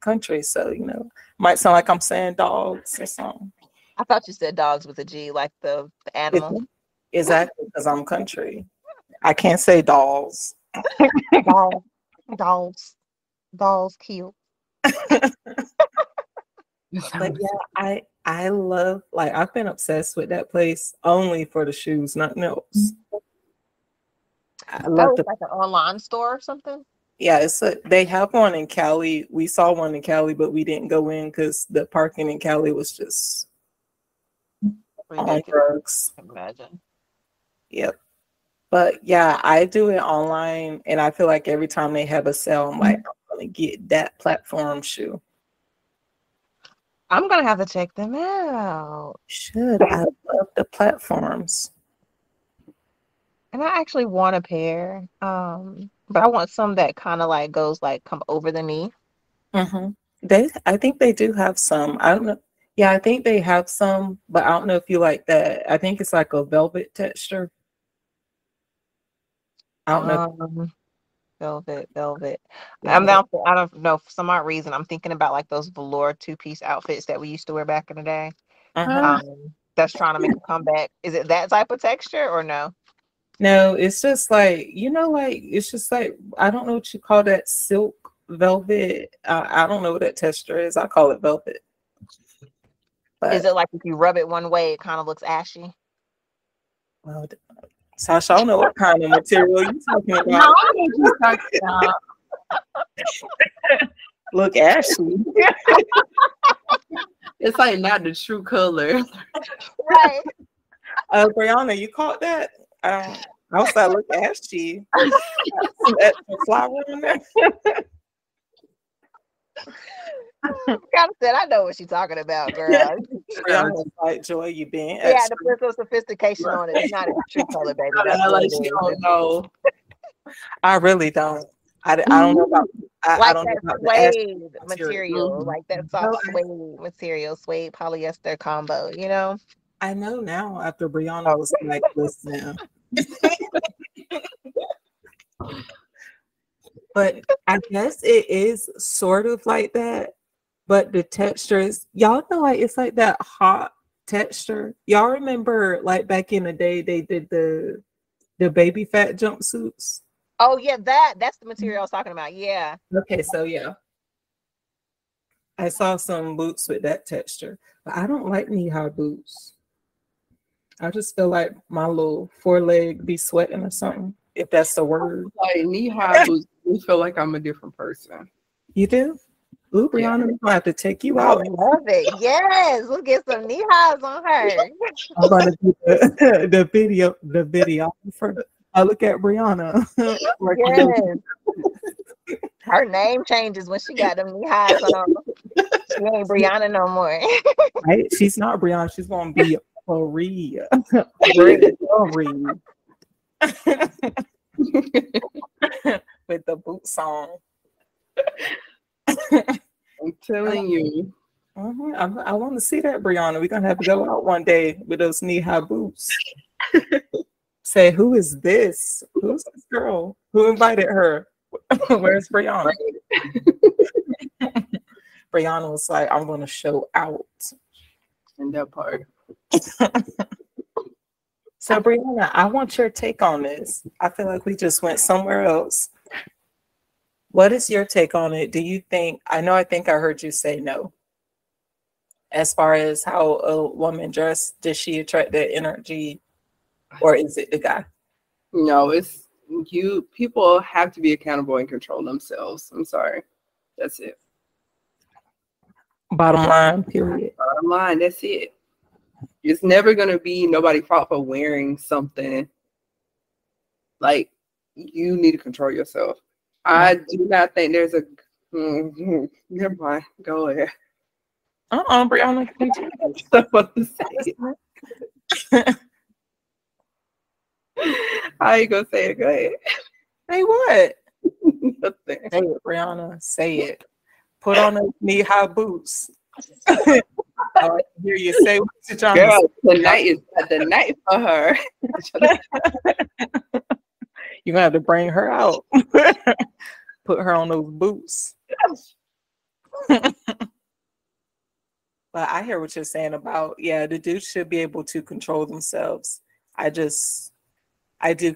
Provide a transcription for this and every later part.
country, so might sound like I'm saying dogs or something. I thought you said dogs with a G, like the animal. Exactly, because I'm country. I can't say dolls. Dolls cute. But yeah, I love, like, I've been obsessed with that place only for the shoes, nothing else. I love like an online store or something. Yeah, they have one in Cali. We saw one in Cali, but we didn't go in because the parking in Cali was just on drugs. Imagine. Yep. But yeah, I do it online, and I feel like every time they have a sale, I'm like, I'm gonna get that platform shoe. I'm gonna have to check them out. Should I love the platforms? And I actually want a pair. But I want some that kind of like goes like come over the knee. I think they do have some. I don't know. Yeah, I think they have some, but I don't know if you like that. I think it's like a velvet texture. I don't know. Velvet. I don't know. For some odd reason, I'm thinking about like those velour 2-piece outfits that we used to wear back in the day. That's trying to make a comeback. Is it that type of texture or no? No, it's just like, it's just like, I don't know what you call that, silk velvet. I don't know what that texture is. I call it velvet. But, is it like if you rub it one way, it kind of looks ashy? Well, Sasha, I don't know what kind of material you're talking about. Look ashy. It's like not the true color. Right. Brianna, you caught that? I was like, look ashy. Some extra flour in there. Kind of said, I know what she's talking about, girl. Brianna's like, Joy, you being extra. Yeah, the put some sophistication on it. It's not a true color, baby. That's like she don't know. I really don't. I don't know about. I don't that know about suede material, like that soft suede material, suede polyester combo. I know now after Brianna was like, listen. But I guess it is sort of like that. But the texture is, y'all know, like it's like that hot texture. Y'all remember like back in the day they did the baby fat jumpsuits? Oh yeah, that's the material I was talking about. Yeah. Okay, so yeah. I saw some boots with that texture, but I don't like knee-high boots. I just feel like my little foreleg be sweating or something, if that's the word. Like knee-high boots, I feel like I'm a different person. You do? Ooh, Brianna, we're gonna have to take you out. I love it. Yes, we'll get some knee highs on her. I'm gonna do the videographer. I look at Brianna. Yes. Her name changes when she got them knee highs on. She ain't Brianna no more. Right? She's not Brianna. She's gonna be Maria. With the boots on. I'm telling you. I want to see that, Brianna. We're gonna have to go out one day with those knee-high boots. Say, who is this? Who's this girl? Who invited her? Where's Brianna? Brianna was like, I'm gonna show out. In that part. So Brianna, I want your take on this. I feel like we just went somewhere else. What is your take on it? Do you think, I think I heard you say no. As far as how a woman dressed, does she attract that energy, or is it the guy? No, it's you. People have to be accountable and control themselves. I'm sorry. That's it. Bottom line, period. Bottom line, that's it. It's never going to be nobody's fault for wearing something. Like, you need to control yourself. I do not think there's a... never mind. Go ahead. Brianna. How you going to say it? Go ahead. Say what? Nothing. Say it, Brianna. Say it. Put on those knee-high boots. I like to hear you say what you're trying to say. Tonight is the night for her. You're going to have to bring her out. Put her on those boots. But I hear what you're saying about, yeah, the dudes should be able to control themselves. I do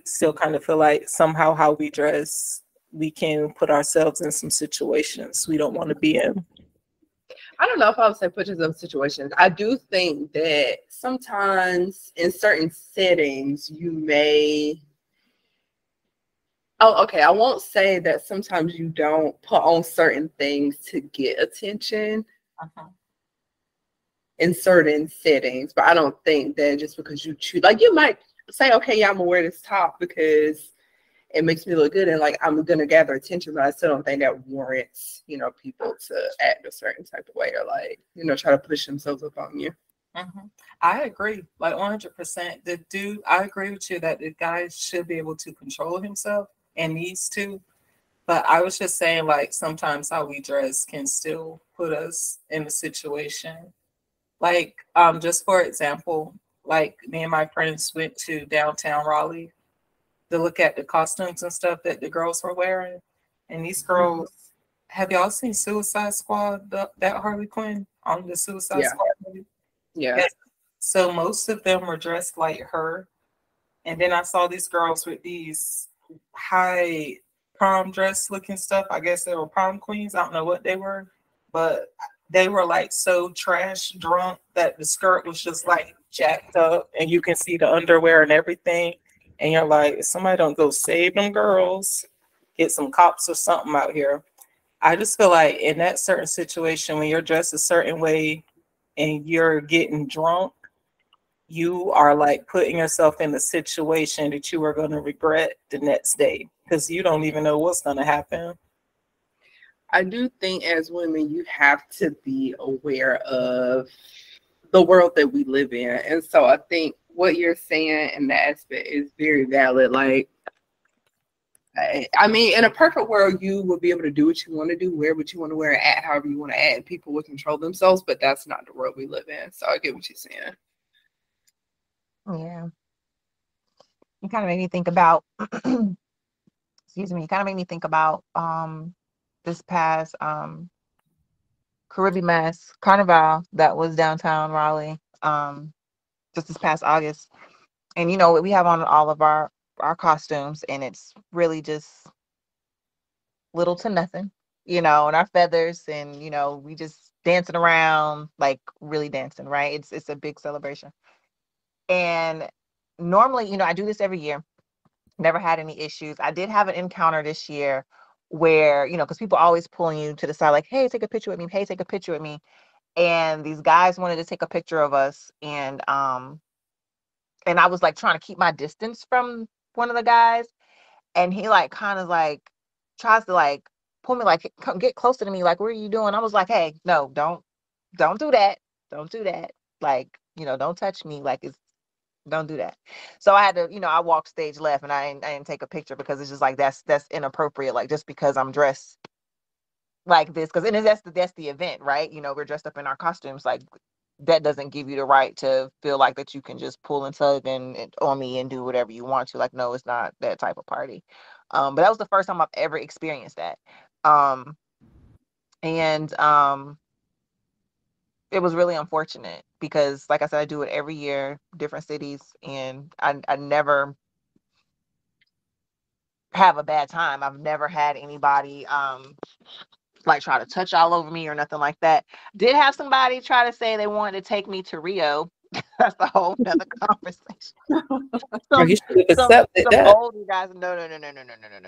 still kind of feel like somehow how we dress, we can put ourselves in some situations we don't want to be in. I don't know if I would say put yourself in situations. I do think that sometimes in certain settings you may. Oh, okay. I won't say that sometimes you don't put on certain things to get attention in certain settings, but I don't think that just because you choose, like you might say, okay, yeah, I'm gonna wear this top because it makes me look good and like I'm gonna gather attention, but I still don't think that warrants, people to act a certain type of way or like, try to push themselves up on you. I agree, like 100%. I agree with you that the guy should be able to control himself and needs to. But I was just saying, like, sometimes how we dress can still put us in a situation. Like, just for example, like me and my friends went to downtown Raleigh to look at the costumes and stuff that the girls were wearing. And these girls, have y'all seen Suicide Squad, that Harley Quinn on the Suicide Squad movie? Yeah. Yes. So most of them were dressed like her. And then I saw these girls with these high prom dress looking stuff. I guess they were prom queens. I don't know what they were, but they were like so trash drunk that the skirt was just like jacked up and you can see the underwear and everything. And you're like, somebody don't go save them girls, get some cops or something out here. I just feel like in that certain situation, when you're dressed a certain way and you're getting drunk, you are like putting yourself in a situation that you are going to regret the next day because you don't even know what's going to happen. I do think as women, you have to be aware of the world that we live in. And so I think what you're saying in that aspect is very valid. Like, I mean, in a perfect world, you would be able to do what you want to do, wear what you want to wear, act however you want to act, and people would control themselves, but that's not the world we live in. So I get what you're saying. Yeah. You kind of made me think about, excuse me, you kind of made me think about this past Caribbean Mass Carnival that was downtown Raleigh just this past August. And, we have on all of our costumes, and it's really just little to nothing, and our feathers, and, we just dancing around, like really dancing, right? It's a big celebration. And normally, I do this every year. Never had any issues. I did have an encounter this year where, because people always pulling you to the side, like, hey, take a picture with me. Hey, take a picture with me. And these guys wanted to take a picture of us. And I was like trying to keep my distance from one of the guys. And he like kind of like tries to like pull me, like, come get closer to me. Like, what are you doing? I was like, hey, no, don't do that. Don't do that. Like, don't touch me. Like, don't do that. So I had to, I walked stage left, and I didn't take a picture because it's just like that's inappropriate. Like, just because I'm dressed like this, because that's the event, right? We're dressed up in our costumes. Like, that doesn't give you the right to feel like that you can just pull and tug and on me and do whatever you want to. Like, no, it's not that type of party. But that was the first time I've ever experienced that. And it was really unfortunate because, like I said, I do it every year, different cities, and I never have a bad time. I've never had anybody like try to touch all over me or nothing like that. Did have somebody try to say they wanted to take me to Rio. That's a whole nother conversation. You should have accepted that. Older guys, no.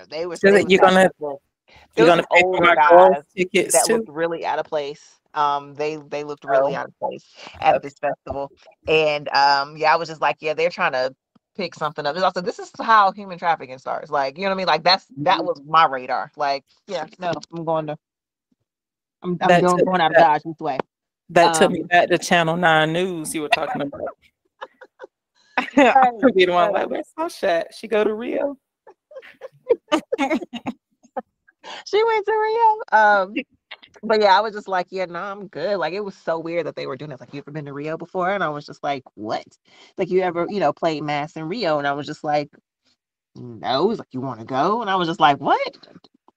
They were. You're gonna pay for my girls' tickets that too? looked really out of place. They looked really out of place at this festival, and I was just like, they're trying to pick something up. Also, this is how human trafficking starts. Like, you know what I mean? Like, that was my radar. Like, no, I'm going out of Dodge this way. That took me back to Channel 9 News you were talking about. I could be the one like, where's Sasha? She go to Rio? She went to Rio. But I was just like, no, I'm good. Like, it was so weird that they were doing this. Like, you ever been to Rio before? And I was just like, what? Like, you ever, played Mass in Rio? And I was just like, no. It was like, you want to go? And I was just like, what?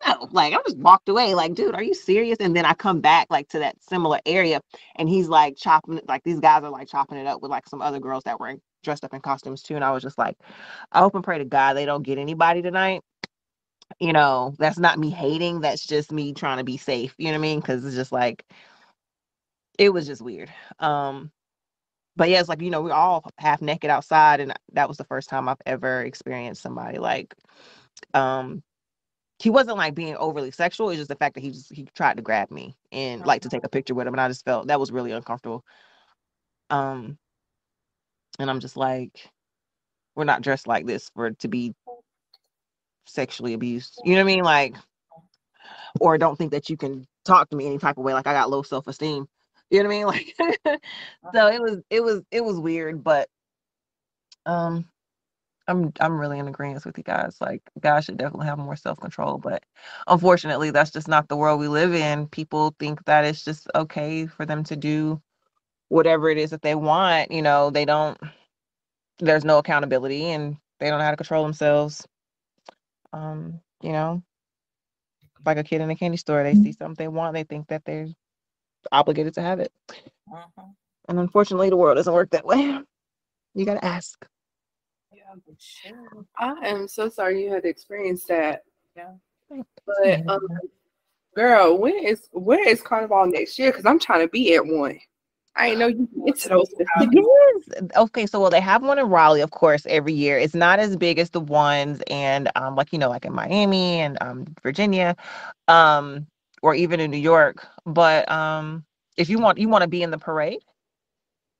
no. Like, I just walked away. Like, dude, are you serious? And then I come back like to that similar area, and he's like chopping, like these guys are like chopping it up with like some other girls that were dressed up in costumes too. And I was just like, I hope and pray to God they don't get anybody tonight. You know, that's not me hating. That's just me trying to be safe. You know what I mean? Because it's just like, it was just weird. But yeah, it's like, you know, we're all half naked outside, and that was the first time I've ever experienced somebody like, he wasn't like being overly sexual. It's just the fact that he tried to grab me and like to take a picture with him, and I just felt that was really uncomfortable. And I'm just like, we're not dressed like this to be sexually abused. You know what I mean? Like, or don't think that you can talk to me any type of way. Like, I got low self-esteem. You know what I mean? Like, so it was weird, but I'm really in agreement with you guys. Like, guys should definitely have more self-control, but unfortunately that's just not the world we live in. People think that it's just okay for them to do whatever it is that they want. You know, there's no accountability, and they don't know how to control themselves. You know, like a kid in a candy store, they see something they want, they think that they're obligated to have it. And unfortunately the world doesn't work that way. You gotta ask. Yeah, sure. I am so sorry you had to experience that. Yeah. But girl, when is Carnival next year? Because I'm trying to be at one. I didn't know you could get to those. Yes. Okay, so they have one in Raleigh, of course, every year. It's not as big as the ones and like, you know, like in Miami and Virginia, or even in New York. But if you want to be in the parade.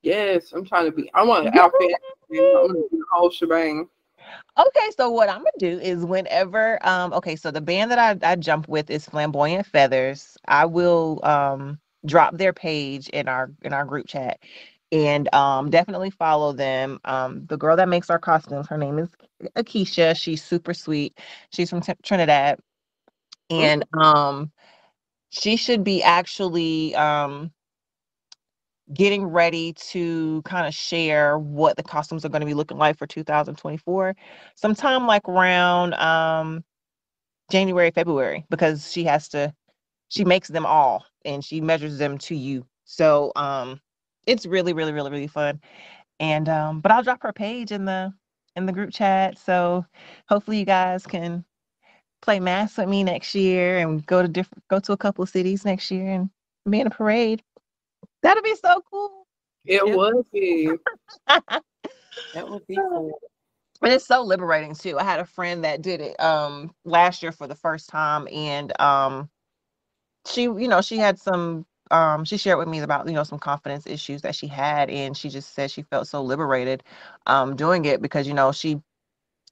Yes, I'm trying to be. I want an outfit. I want to do the whole shebang. Okay, so what I'm gonna do is whenever okay, so the band that I jump with is Flamboyant Feathers. I will drop their page in our group chat, and definitely follow them. The girl that makes our costumes, her name is Akeisha. She's super sweet. She's from Trinidad, and she should be actually getting ready to kind of share what the costumes are going to be looking like for 2024, sometime like around January, February, because she makes them all and she measures them to you. So it's really, really, really, really fun. And but I'll drop her page in the group chat. So hopefully you guys can play mass with me next year and go to a couple of cities next year and be in a parade. That'd be so cool. It would be. That would be cool. And it's so liberating too. I had a friend that did it last year for the first time, and she, you know, she had some she shared with me about, you know, some confidence issues that she had, and she just said she felt so liberated doing it because, you know, she's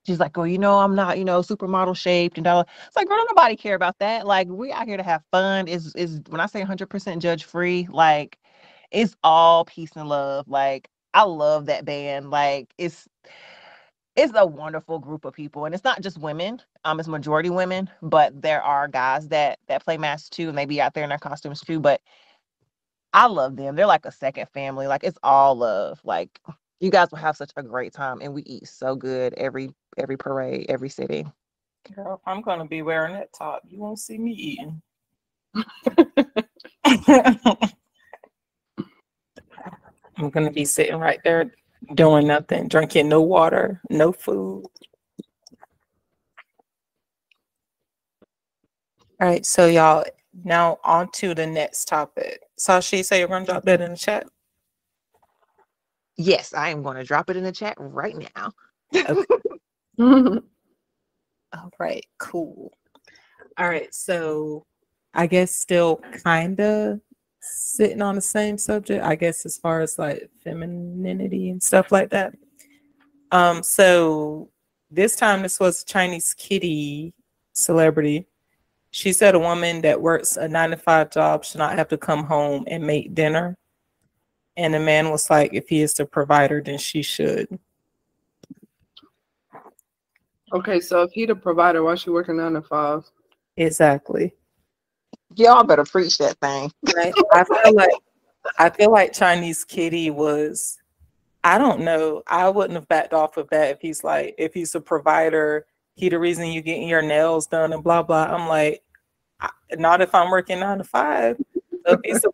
like, well, you know, I'm not, you know, supermodel shaped and all. It's like, girl, don't nobody care about that. Like, we out here to have fun. Is when I say 100% judge free, like, it's all peace and love. Like, I love that band. Like, it's a wonderful group of people, and it's not just women. It's majority women, but there are guys that play mass too, and they be out there in their costumes too. But I love them. They're like a second family. Like, it's all love. Like, you guys will have such a great time, and we eat so good every parade, every city. Girl, I'm gonna be wearing that top. You won't see me eating. I'm gonna be sitting right there doing nothing, drinking no water, no food. All right, so y'all, now on to the next topic. Sashi, say you're gonna drop that in the chat. Yes, I am going to drop it in the chat right now. Okay. All right, cool. All right, so I guess still kind of sitting on the same subject, I guess, as far as like femininity and stuff like that. So this time this was a Chinese kitty celebrity. She said a woman that works a 9-to-5 job should not have to come home and make dinner. And the man was like, if he is the provider, then she should. Okay, so if he the provider, why she working 9-to-5? Exactly. Y'all better preach that thing. Right? I feel like Chinese kitty was, I don't know. I wouldn't have backed off of that if he's a provider, he the reason you getting your nails done and blah blah. I'm like, Not if I'm working 9 to 5. A piece of